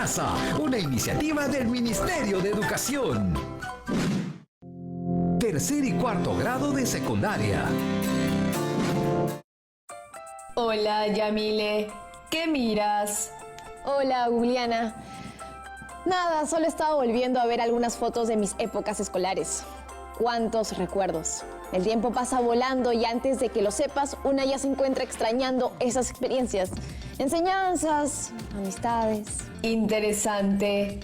casa, una iniciativa del Ministerio de Educación. Tercer y cuarto grado de secundaria. Hola, Yamile. ¿Qué miras? Hola, Juliana. Nada, solo estaba volviendo a ver algunas fotos de mis épocas escolares. ¡Cuántos recuerdos! El tiempo pasa volando y antes de que lo sepas, una ya se encuentra extrañando esas experiencias. Enseñanzas, amistades. Interesante.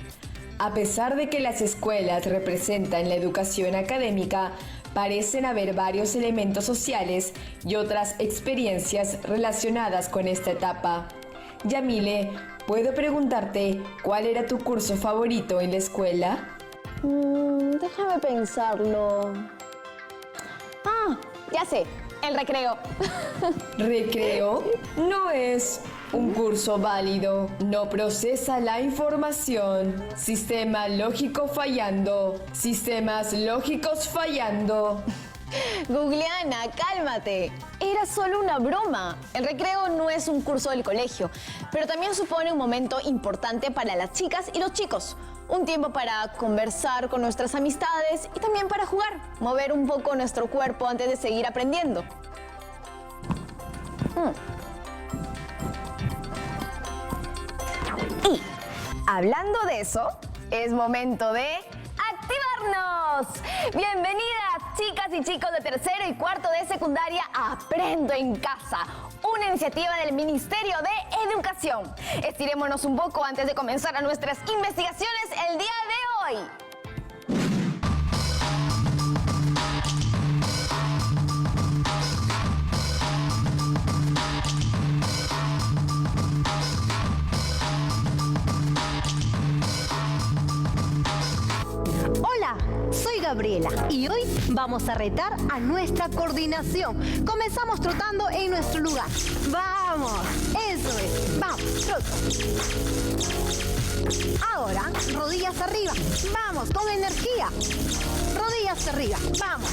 A pesar de que las escuelas representan la educación académica, parecen haber varios elementos sociales y otras experiencias relacionadas con esta etapa. Yamile, ¿puedo preguntarte cuál era tu curso favorito en la escuela? Déjame pensarlo. Ya sé, el recreo. ¿Recreo? No es un curso válido. No procesa la información. Sistema lógico fallando. Sistemas lógicos fallando. Juliana, cálmate. Era solo una broma. El recreo no es un curso del colegio, pero también supone un momento importante para las chicas y los chicos. Un tiempo para conversar con nuestras amistades y también para jugar, mover un poco nuestro cuerpo antes de seguir aprendiendo. Y hablando de eso, es momento de activarnos. Bienvenidas, chicas y chicos de tercero y cuarto de secundaria a Aprendo en Casa, una iniciativa del Ministerio de Educación. Estirémonos un poco antes de comenzar a nuestras investigaciones el día de hoy. Hola, soy Gabriela y hoy vamos a retar a nuestra coordinación. Comenzamos trotando en nuestro lugar. ¡Vamos! Eso es. ¡Vamos! Trota. Ahora, rodillas arriba. ¡Vamos! Con energía. Rodillas arriba. ¡Vamos!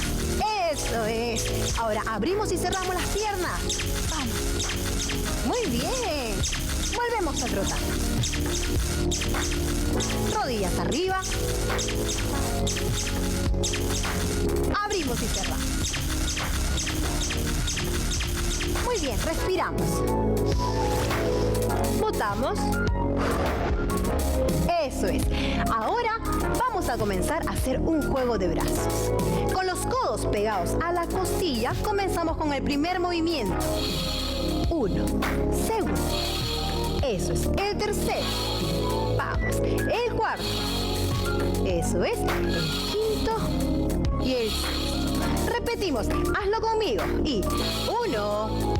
Eso es. Ahora abrimos y cerramos las piernas. ¡Vamos! Muy bien. Volvemos a trotar. Rodillas arriba. Abrimos y cerramos. Muy bien, respiramos. Botamos. Eso es. Ahora vamos a comenzar a hacer un juego de brazos. Con los codos pegados a la costilla, comenzamos con el primer movimiento. 1, segundo. Eso es. El tercero. Vamos. El cuarto. Eso es. El quinto y el sexto. Repetimos. Hazlo conmigo. Y 1,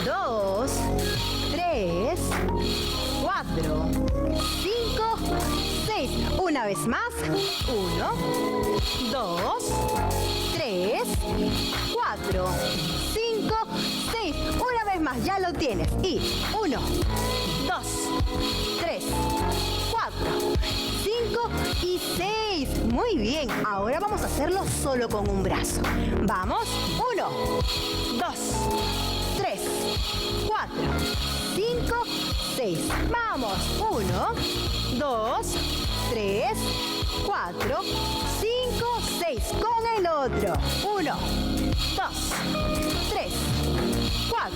2, 3, 4, 5, 6. Una vez más. 1, 2, 3, 4, 5, 6. Una vez más. Ya lo tienes. Y 1, 2, 3, 4, 5 y 6. Muy bien. Ahora vamos a hacerlo solo con un brazo. Vamos. 1, 2, 3, 4, 5, 6. Vamos. 1, 2, 3, 4, 5, 6. Con el otro. 1, 2, 3, 4,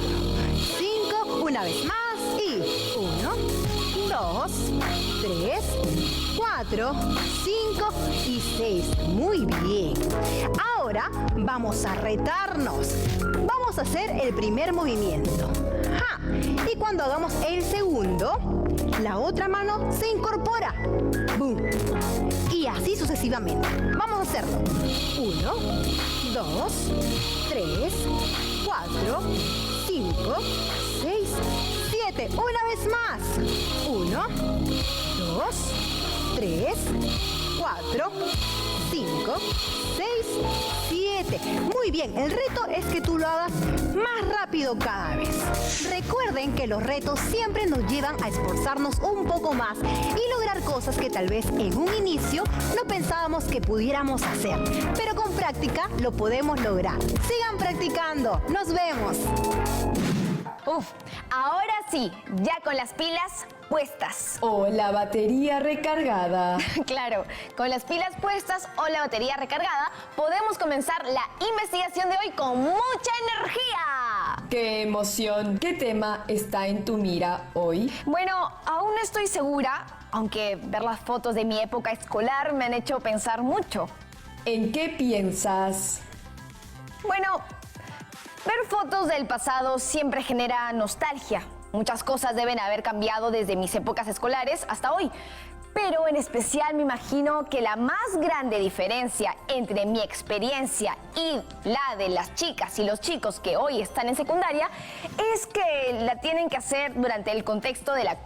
5. Una vez más. Y 1, 2, 3, 4, 5 y 6. Muy bien. Ahora vamos a retarnos. Vamos a hacer el primer movimiento. Y cuando hagamos el segundo, la otra mano se incorpora. ¡Bum! Y así sucesivamente. Vamos a hacerlo. 1, 2, 3, 4, 5, 6, 7. Una vez más. 1, 2, 3, 4, 5, 6, 7. Muy bien, el reto es que tú lo hagas más rápido cada vez. Recuerden que los retos siempre nos llevan a esforzarnos un poco más y lograr cosas que tal vez en un inicio no pensábamos que pudiéramos hacer. Pero con práctica lo podemos lograr. Sigan practicando. Nos vemos. Uf, ahora sí, ya con las pilas puestas. O la batería recargada. Claro, con las pilas puestas o la batería recargada, podemos comenzar la investigación de hoy con mucha energía. ¡Qué emoción! ¿Qué tema está en tu mira hoy? Bueno, aún no estoy segura, aunque ver las fotos de mi época escolar me han hecho pensar mucho. ¿En qué piensas? Bueno, ver fotos del pasado siempre genera nostalgia. Muchas cosas deben haber cambiado desde mis épocas escolares hasta hoy. Pero en especial me imagino que la más grande diferencia entre mi experiencia y la de las chicas y los chicos que hoy están en secundaria es que la tienen que hacer durante el contexto de la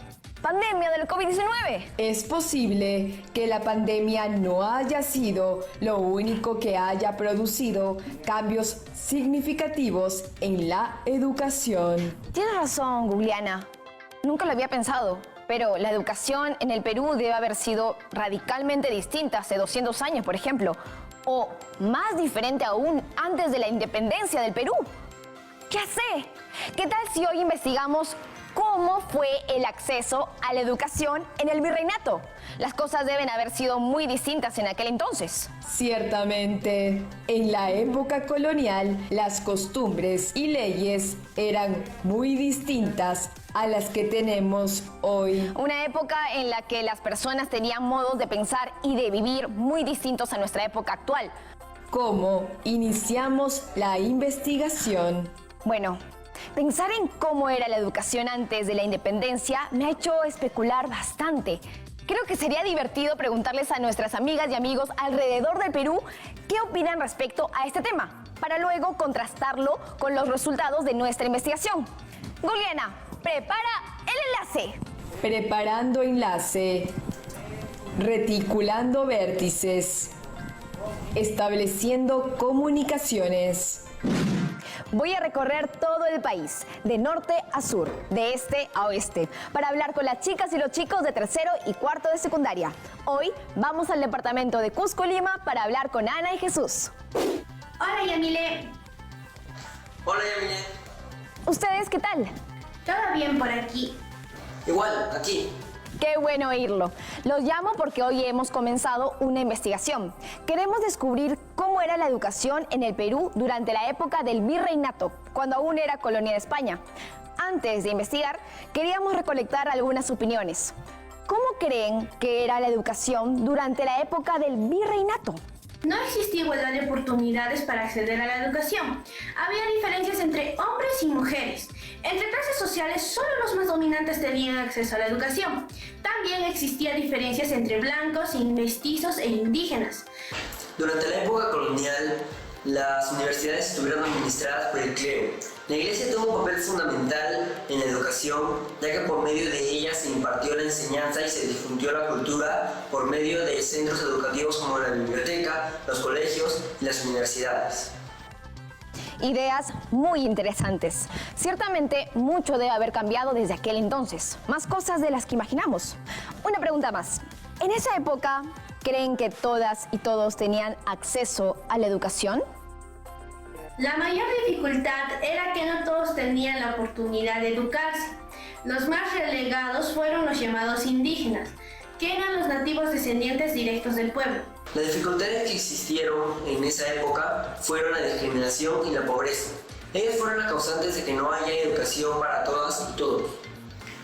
pandemia del COVID-19. Es posible que la pandemia no haya sido lo único que haya producido cambios significativos en la educación. Tienes razón, Gugliana. Nunca lo había pensado, pero la educación en el Perú debe haber sido radicalmente distinta hace 200 años, por ejemplo, o más diferente aún antes de la independencia del Perú. ¿Qué sé? ¿Qué tal si hoy investigamos cómo fue el acceso a la educación en el virreinato? Las cosas deben haber sido muy distintas en aquel entonces. Ciertamente, en la época colonial, las costumbres y leyes eran muy distintas a las que tenemos hoy. Una época en la que las personas tenían modos de pensar y de vivir muy distintos a nuestra época actual. ¿Cómo iniciamos la investigación? Bueno, pensar en cómo era la educación antes de la independencia me ha hecho especular bastante. Creo que sería divertido preguntarles a nuestras amigas y amigos alrededor del Perú qué opinan respecto a este tema, para luego contrastarlo con los resultados de nuestra investigación. Gugliana, prepara el enlace. Preparando enlace, reticulando vértices, estableciendo comunicaciones. Voy a recorrer todo el país, de norte a sur, de este a oeste, para hablar con las chicas y los chicos de tercero y cuarto de secundaria. Hoy vamos al departamento de Cusco, Lima, para hablar con Ana y Jesús. Hola, Yamile. Hola, Yamile. ¿Ustedes qué tal? ¿Todo bien por aquí? Igual, aquí. Qué bueno oírlo. Los llamo porque hoy hemos comenzado una investigación. Queremos descubrir cómo era la educación en el Perú durante la época del virreinato, cuando aún era colonia de España. Antes de investigar, queríamos recolectar algunas opiniones. ¿Cómo creen que era la educación durante la época del virreinato? No existía igualdad de oportunidades para acceder a la educación. Había diferencias entre hombres y mujeres. Entre clases sociales, solo los más dominantes tenían acceso a la educación. También existían diferencias entre blancos, mestizos e indígenas. Durante la época colonial, las universidades estuvieron administradas por el clero. La iglesia tuvo un papel fundamental en la educación, ya que por medio de ella se impartió la enseñanza y se difundió la cultura por medio de centros educativos como la biblioteca, los colegios y las universidades. Ideas muy interesantes. Ciertamente mucho debe haber cambiado desde aquel entonces. Más cosas de las que imaginamos. Una pregunta más. En esa época, ¿creen que todas y todos tenían acceso a la educación? La mayor dificultad era que no todos tenían la oportunidad de educarse. Los más relegados fueron los llamados indígenas, que eran los nativos descendientes directos del pueblo. Las dificultades que existieron en esa época fueron la discriminación y la pobreza. Ellas fueron las causantes de que no haya educación para todas y todos.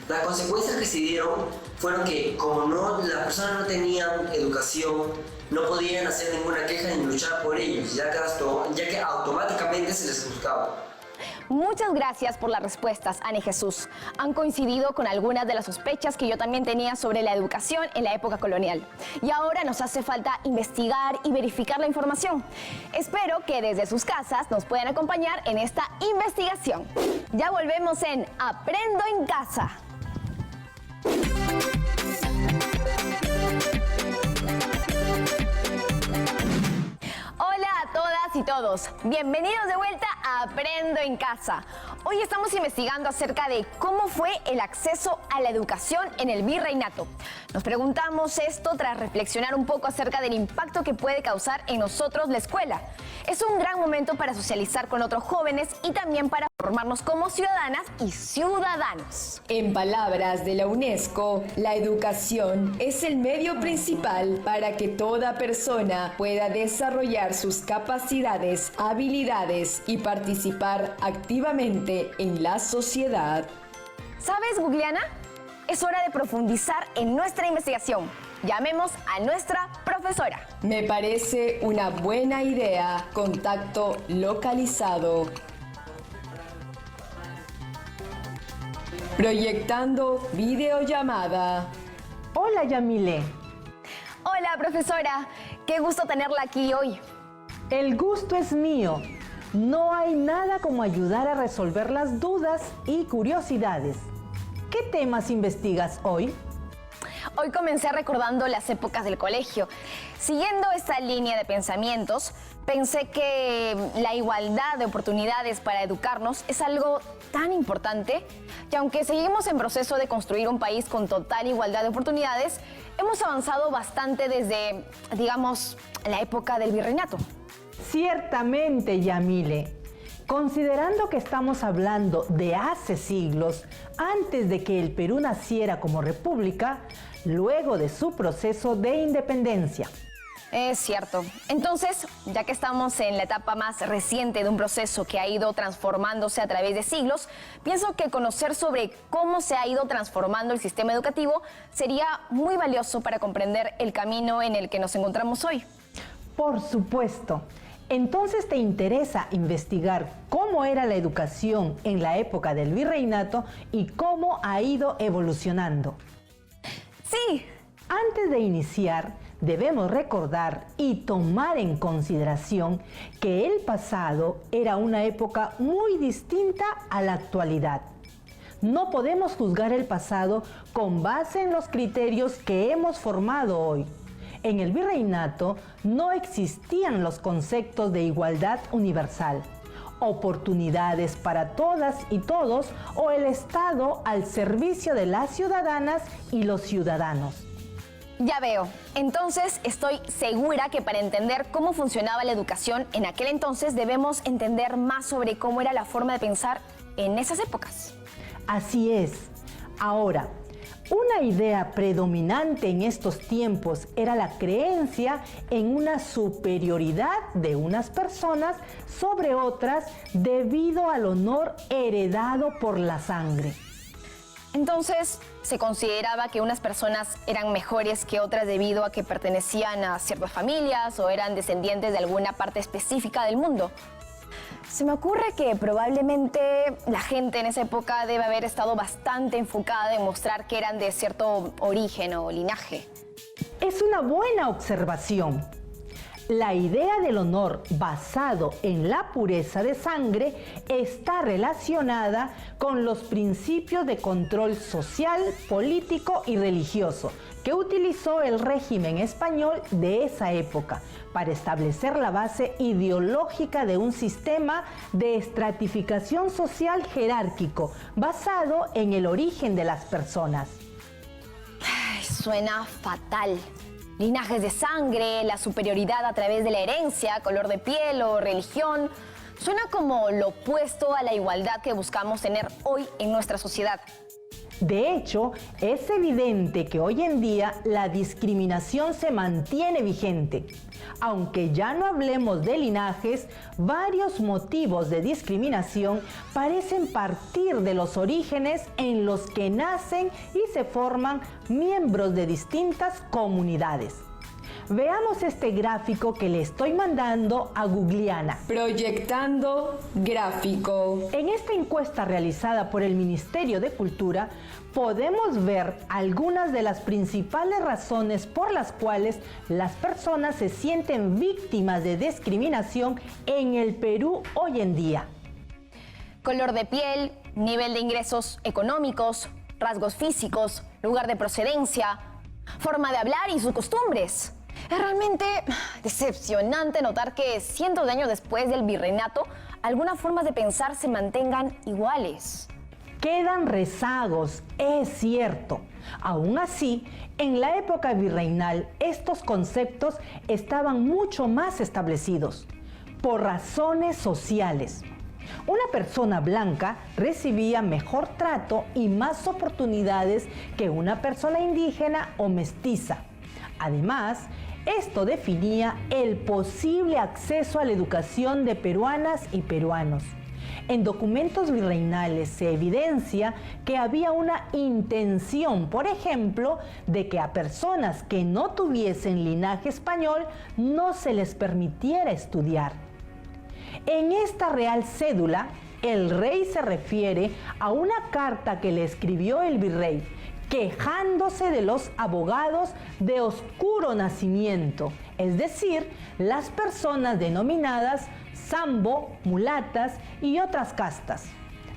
Las consecuencias que se dieron fueron que, como las personas no tenían educación, no podían hacer ninguna queja ni luchar por ellos, ya que automáticamente se les juzgaba. Muchas gracias por las respuestas, Ana y Jesús. Han coincidido con algunas de las sospechas que yo también tenía sobre la educación en la época colonial. Y ahora nos hace falta investigar y verificar la información. Espero que desde sus casas nos puedan acompañar en esta investigación. Ya volvemos en Aprendo en Casa. Hola a todas y todos, bienvenidos de vuelta a Aprendo en Casa. Hoy estamos investigando acerca de cómo fue el acceso a la educación en el virreinato. Nos preguntamos esto tras reflexionar un poco acerca del impacto que puede causar en nosotros la escuela. Es un gran momento para socializar con otros jóvenes y también para formarnos como ciudadanas y ciudadanos. En palabras de la UNESCO, la educación es el medio principal para que toda persona pueda desarrollar sus capacidades, habilidades y participar activamente en la sociedad. ¿Sabes, Googleana? Es hora de profundizar en nuestra investigación. Llamemos a nuestra profesora. Me parece una buena idea. Contacto localizado. Proyectando videollamada. Hola, Yamile. Hola, profesora. Qué gusto tenerla aquí hoy. El gusto es mío. No hay nada como ayudar a resolver las dudas y curiosidades. ¿Qué temas investigas hoy? Hoy comencé recordando las épocas del colegio. Siguiendo esta línea de pensamientos, pensé que la igualdad de oportunidades para educarnos es algo tan importante que aunque seguimos en proceso de construir un país con total igualdad de oportunidades, hemos avanzado bastante desde, digamos, la época del virreinato. Ciertamente, Yamile. Considerando que estamos hablando de hace siglos, antes de que el Perú naciera como república, luego de su proceso de independencia. Es cierto. Entonces, ya que estamos en la etapa más reciente de un proceso que ha ido transformándose a través de siglos, pienso que conocer sobre cómo se ha ido transformando el sistema educativo sería muy valioso para comprender el camino en el que nos encontramos hoy. Por supuesto. Entonces, ¿te interesa investigar cómo era la educación en la época del virreinato y cómo ha ido evolucionando? Sí. Antes de iniciar, debemos recordar y tomar en consideración que el pasado era una época muy distinta a la actualidad. No podemos juzgar el pasado con base en los criterios que hemos formado hoy. En el virreinato no existían los conceptos de igualdad universal, oportunidades para todas y todos o el Estado al servicio de las ciudadanas y los ciudadanos. Ya veo. Entonces estoy segura que para entender cómo funcionaba la educación en aquel entonces debemos entender más sobre cómo era la forma de pensar en esas épocas. Así es. Ahora, una idea predominante en estos tiempos era la creencia en una superioridad de unas personas sobre otras debido al honor heredado por la sangre. Entonces, se consideraba que unas personas eran mejores que otras debido a que pertenecían a ciertas familias o eran descendientes de alguna parte específica del mundo. Se me ocurre que probablemente la gente en esa época debe haber estado bastante enfocada en mostrar que eran de cierto origen o linaje. Es una buena observación. La idea del honor basado en la pureza de sangre está relacionada con los principios de control social, político y religioso que utilizó el régimen español de esa época para establecer la base ideológica de un sistema de estratificación social jerárquico basado en el origen de las personas. Ay, suena fatal. Linajes de sangre, la superioridad a través de la herencia, color de piel o religión. Suena como lo opuesto a la igualdad que buscamos tener hoy en nuestra sociedad. De hecho, es evidente que hoy en día la discriminación se mantiene vigente. Aunque ya no hablemos de linajes, varios motivos de discriminación parecen partir de los orígenes en los que nacen y se forman miembros de distintas comunidades. Veamos este gráfico que le estoy mandando a Googleana. Proyectando gráfico. En esta encuesta realizada por el Ministerio de Cultura, podemos ver algunas de las principales razones por las cuales las personas se sienten víctimas de discriminación en el Perú hoy en día. Color de piel, nivel de ingresos económicos, rasgos físicos, lugar de procedencia, forma de hablar y sus costumbres. Es realmente decepcionante notar que cientos de años después del virreinato, algunas formas de pensar se mantengan iguales. Quedan rezagos, es cierto. Aún así, en la época virreinal, estos conceptos estaban mucho más establecidos, por razones sociales. Una persona blanca recibía mejor trato y más oportunidades que una persona indígena o mestiza. Además, esto definía el posible acceso a la educación de peruanas y peruanos. En documentos virreinales se evidencia que había una intención, por ejemplo, de que a personas que no tuviesen linaje español no se les permitiera estudiar. En esta real cédula, el rey se refiere a una carta que le escribió el virrey, quejándose de los abogados de oscuro nacimiento, es decir, las personas denominadas sambo, mulatas y otras castas.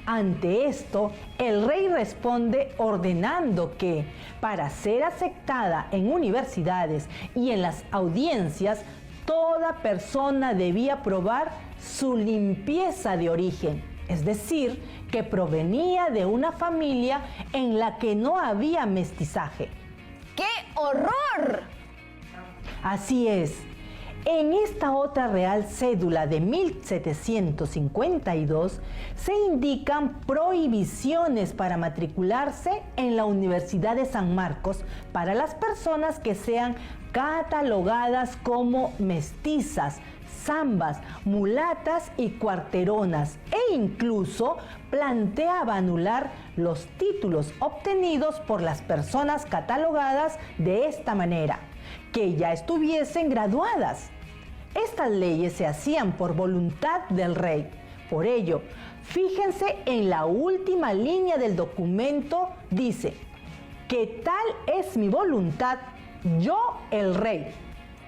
Ante esto, el rey responde ordenando que, para ser aceptada en universidades y en las audiencias, toda persona debía probar su limpieza de origen, es decir, que provenía de una familia en la que no había mestizaje. ¡Qué horror! Así es. En esta otra real cédula de 1752 se indican prohibiciones para matricularse en la Universidad de San Marcos para las personas que sean catalogadas como mestizas, zambas, mulatas y cuarteronas, e incluso planteaba anular los títulos obtenidos por las personas catalogadas de esta manera, que ya estuviesen graduadas. Estas leyes se hacían por voluntad del rey. Por ello, fíjense en la última línea del documento, dice: que tal es mi voluntad, yo el rey.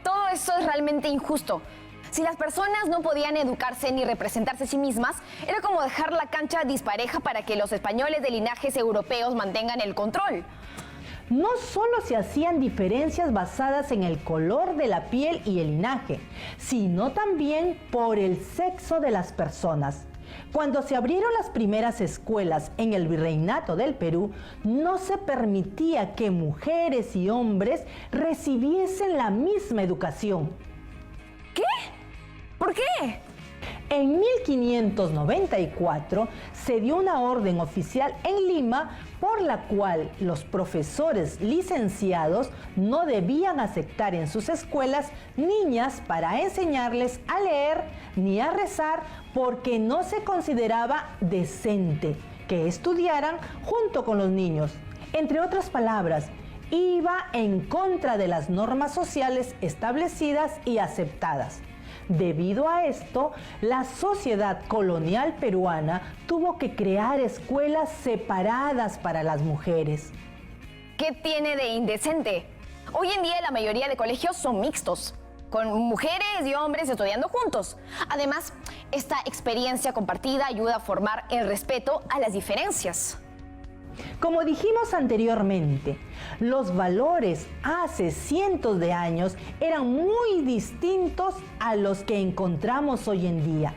Todo eso es realmente injusto. Si las personas no podían educarse ni representarse a sí mismas, era como dejar la cancha dispareja para que los españoles de linajes europeos mantengan el control. No solo se hacían diferencias basadas en el color de la piel y el linaje, sino también por el sexo de las personas. Cuando se abrieron las primeras escuelas en el Virreinato del Perú, no se permitía que mujeres y hombres recibiesen la misma educación. ¿Qué? ¿Por qué? En 1594 se dio una orden oficial en Lima por la cual los profesores licenciados no debían aceptar en sus escuelas niñas para enseñarles a leer ni a rezar, porque no se consideraba decente que estudiaran junto con los niños. Entre otras palabras, iba en contra de las normas sociales establecidas y aceptadas. Debido a esto, la sociedad colonial peruana tuvo que crear escuelas separadas para las mujeres. ¿Qué tiene de indecente? Hoy en día la mayoría de colegios son mixtos, con mujeres y hombres estudiando juntos. Además, esta experiencia compartida ayuda a formar el respeto a las diferencias. Como dijimos anteriormente, los valores hace cientos de años eran muy distintos a los que encontramos hoy en día.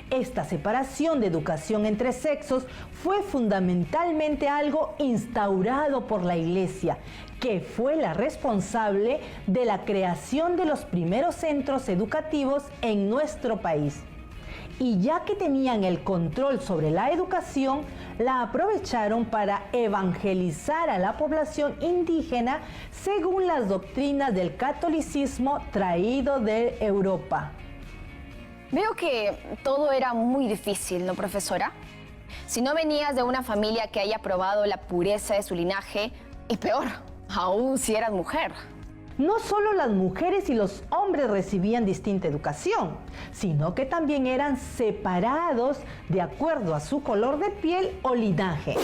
Esta separación de educación entre sexos fue fundamentalmente algo instaurado por la Iglesia, que fue la responsable de la creación de los primeros centros educativos en nuestro país. Y ya que tenían el control sobre la educación, la aprovecharon para evangelizar a la población indígena según las doctrinas del catolicismo traído de Europa. Veo que todo era muy difícil, ¿no, profesora? Si no venías de una familia que haya probado la pureza de su linaje, y peor, aún si eras mujer. No solo las mujeres y los hombres recibían distinta educación, sino que también eran separados de acuerdo a su color de piel o linaje.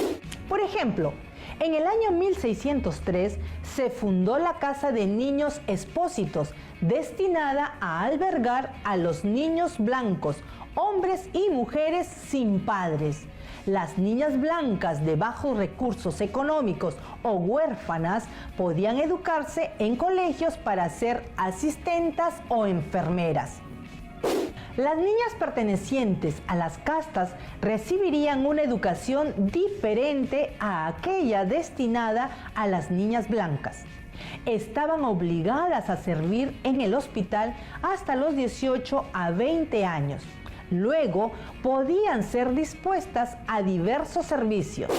Por ejemplo, en el año 1603 se fundó la Casa de Niños Expósitos, destinada a albergar a los niños blancos, hombres y mujeres sin padres. Las niñas blancas de bajos recursos económicos o huérfanas podían educarse en colegios para ser asistentas o enfermeras. Las niñas pertenecientes a las castas recibirían una educación diferente a aquella destinada a las niñas blancas. Estaban obligadas a servir en el hospital hasta los 18 a 20 años. Luego podían ser dispuestas a diversos servicios.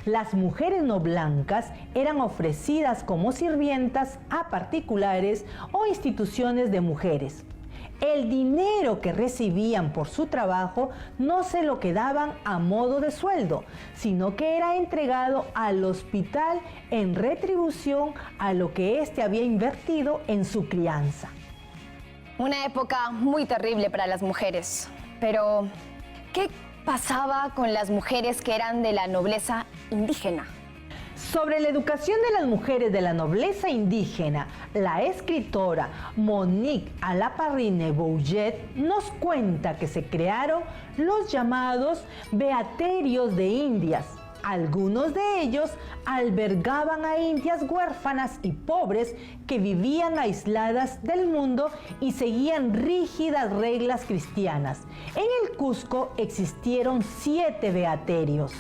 Las mujeres no blancas eran ofrecidas como sirvientas a particulares o instituciones de mujeres. El dinero que recibían por su trabajo no se lo quedaban a modo de sueldo, sino que era entregado al hospital en retribución a lo que éste había invertido en su crianza. Una época muy terrible para las mujeres. Pero, ¿qué pasaba con las mujeres que eran de la nobleza indígena? Sobre la educación de las mujeres de la nobleza indígena, la escritora Monique Alaparrine-Bouget nos cuenta que se crearon los llamados beaterios de indias. Algunos de ellos albergaban a indias huérfanas y pobres que vivían aisladas del mundo y seguían rígidas reglas cristianas. En el Cusco existieron 7 beaterios.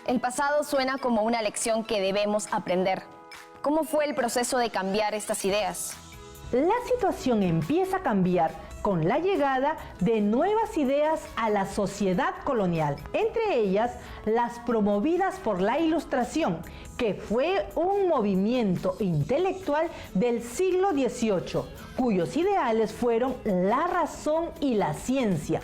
El pasado suena como una lección que debemos aprender. ¿Cómo fue el proceso de cambiar estas ideas? La situación empieza a cambiar con la llegada de nuevas ideas a la sociedad colonial, entre ellas las promovidas por la Ilustración, que fue un movimiento intelectual del siglo XVIII, cuyos ideales fueron la razón y la ciencia.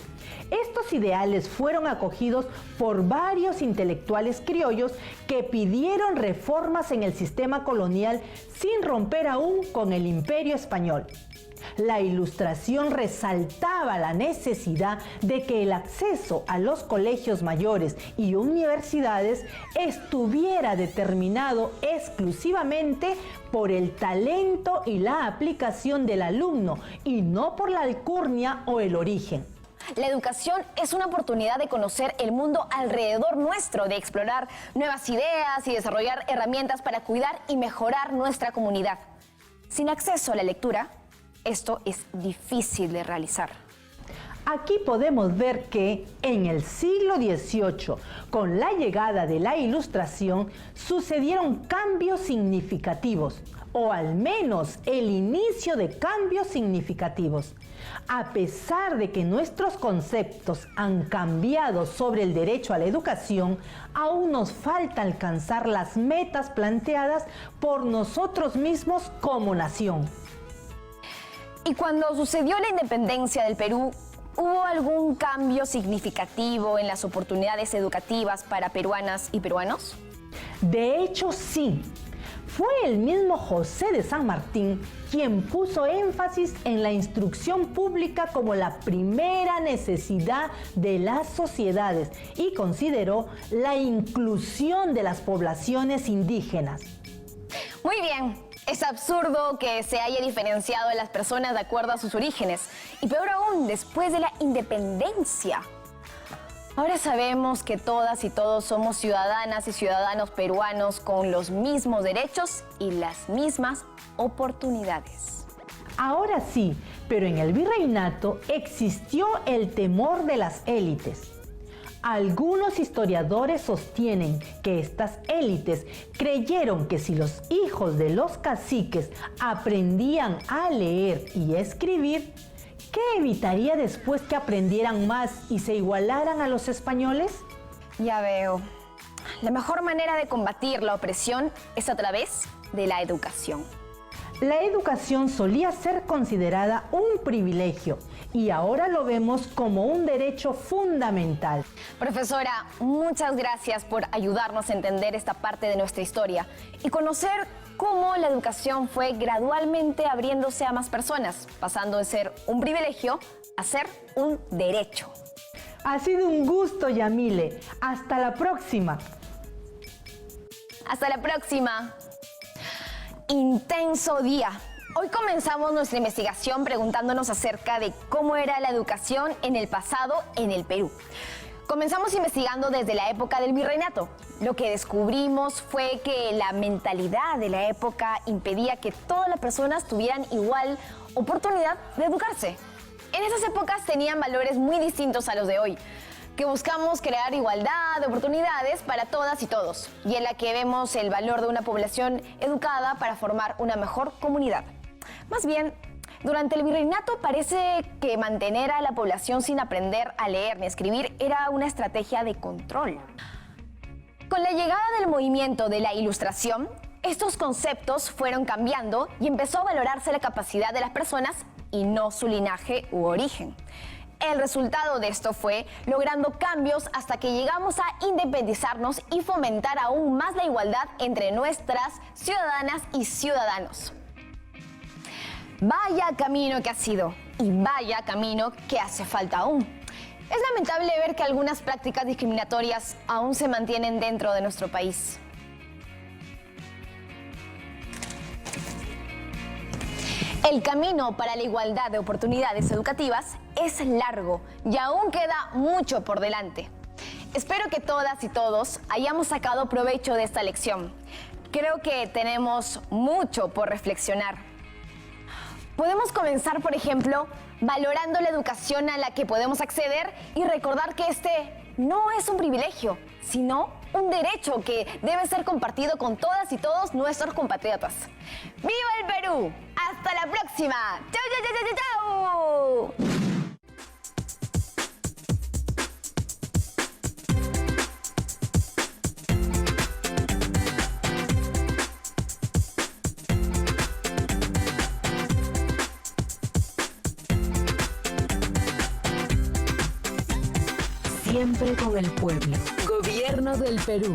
Estos ideales fueron acogidos por varios intelectuales criollos que pidieron reformas en el sistema colonial sin romper aún con el Imperio Español. La Ilustración resaltaba la necesidad de que el acceso a los colegios mayores y universidades estuviera determinado exclusivamente por el talento y la aplicación del alumno y no por la alcurnia o el origen. La educación es una oportunidad de conocer el mundo alrededor nuestro, de explorar nuevas ideas y desarrollar herramientas para cuidar y mejorar nuestra comunidad. Sin acceso a la lectura, esto es difícil de realizar. Aquí podemos ver que en el siglo XVIII, con la llegada de la Ilustración, sucedieron cambios significativos, o al menos el inicio de cambios significativos. A pesar de que nuestros conceptos han cambiado sobre el derecho a la educación, aún nos falta alcanzar las metas planteadas por nosotros mismos como nación. Y cuando sucedió la independencia del Perú, ¿hubo algún cambio significativo en las oportunidades educativas para peruanas y peruanos? De hecho, sí. Fue el mismo José de San Martín quien puso énfasis en la instrucción pública como la primera necesidad de las sociedades y consideró la inclusión de las poblaciones indígenas. Muy bien. Es absurdo que se haya diferenciado a las personas de acuerdo a sus orígenes. Y peor aún, después de la independencia. Ahora sabemos que todas y todos somos ciudadanas y ciudadanos peruanos con los mismos derechos y las mismas oportunidades. Ahora sí, pero en el virreinato existió el temor de las élites. Algunos historiadores sostienen que estas élites creyeron que si los hijos de los caciques aprendían a leer y escribir, ¿qué evitaría después que aprendieran más y se igualaran a los españoles? Ya veo. La mejor manera de combatir la opresión es a través de la educación. La educación solía ser considerada un privilegio y ahora lo vemos como un derecho fundamental. Profesora, muchas gracias por ayudarnos a entender esta parte de nuestra historia y conocer cómo la educación fue gradualmente abriéndose a más personas, pasando de ser un privilegio a ser un derecho. Ha sido un gusto, Yamile. Hasta la próxima. Hasta la próxima. Intenso día. Hoy comenzamos nuestra investigación preguntándonos acerca de cómo era la educación en el pasado en el Perú. Comenzamos investigando desde la época del virreinato. Lo que descubrimos fue que la mentalidad de la época impedía que todas las personas tuvieran igual oportunidad de educarse. En esas épocas tenían valores muy distintos a los de hoy, que buscamos crear igualdad de oportunidades para todas y todos, y en la que vemos el valor de una población educada para formar una mejor comunidad. Más bien, Durante el virreinato parece que mantener a la población sin aprender a leer ni escribir era una estrategia de control. Con la llegada del movimiento de la Ilustración, estos conceptos fueron cambiando y empezó a valorarse la capacidad de las personas y no su linaje u origen. El resultado de esto fue logrando cambios hasta que llegamos a independizarnos y fomentar aún más la igualdad entre nuestras ciudadanas y ciudadanos. Vaya camino que ha sido y vaya camino que hace falta aún. Es lamentable ver que algunas prácticas discriminatorias aún se mantienen dentro de nuestro país. El camino para la igualdad de oportunidades educativas es largo y aún queda mucho por delante. Espero que todas y todos hayamos sacado provecho de esta lección. Creo que tenemos mucho por reflexionar. Podemos comenzar, por ejemplo, valorando la educación a la que podemos acceder y recordar que este no es un privilegio, sino un derecho que debe ser compartido con todas y todos nuestros compatriotas. ¡Viva el Perú! ¡Hasta la próxima! ¡Chau, chau, chau, chau, chau! Siempre con el pueblo. Gobierno del Perú.